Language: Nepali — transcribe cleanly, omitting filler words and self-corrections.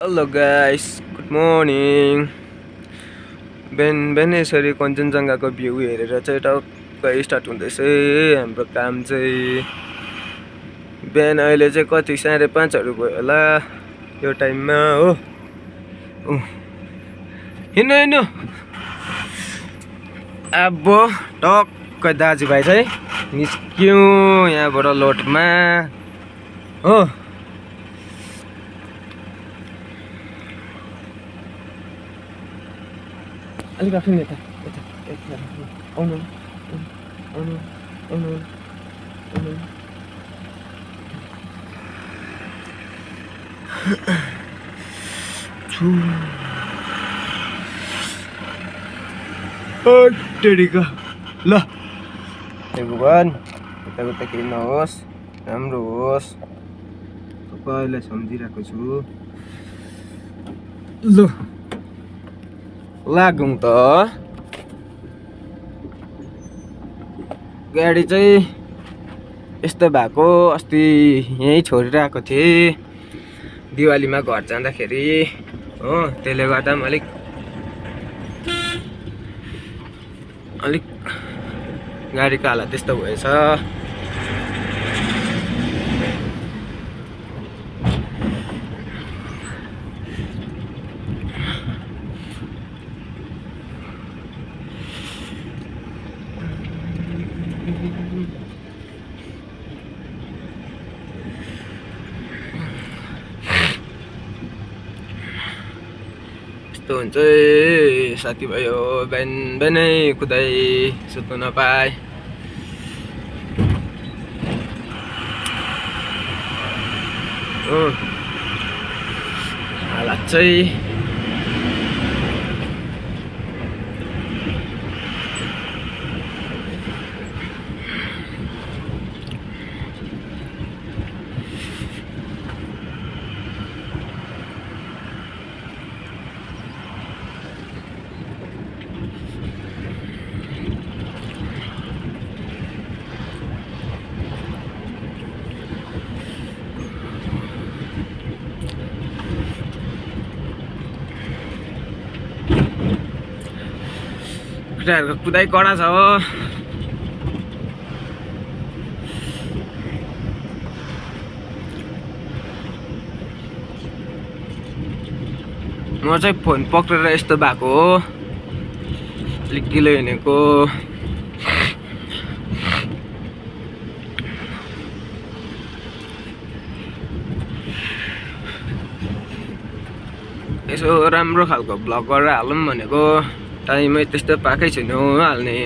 Hello guys, good morning. बिहान यसरी कञ्चनजङ्घाको भ्यू हेरेर चाहिँ टक्कै स्टार्ट हुँदैछ हाम्रो काम चाहिँ। बिहान अहिले चाहिँ कति 5:30 भयो होला यो टाइममा हो। हिँड्नु हिँड्नु अब टक्कै दाजुभाइ चाहिँ निस्क्यौँ यहाँबाट लोडमा हो। अलिक राख्नु यता यता आउनु आउनु आउनु आउनु टेडिका ल हे भगवान् यताउता केही नहोस्, राम्रो होस्, सबैलाई सम्झिरहेको छु। ल लागौँ त। गाडी चाहिँ यस्तो भएको, अस्ति यहीँ छोडिरहेको थिएँ दिवालीमा घर जाँदाखेरि हो। त्यसले गर्दा पनि अलिक गाडीको हालत त्यस्तो भएछ। यस्तो हुन्छ साथीभाइ हो, बिहान बिहानै कुदाइ सुत्नु नपाए। हालत चाहिँ केटाहरूको कुदाइ कडा छ हो। म चाहिँ फोन पक्रेर यस्तो भएको हो, अलिक गिलो हिँडेको। यसो राम्रो खालको भ्लग गरेर हालौँ भनेको, टाइमै त्यस्तो पाएकै छैन हाल्ने।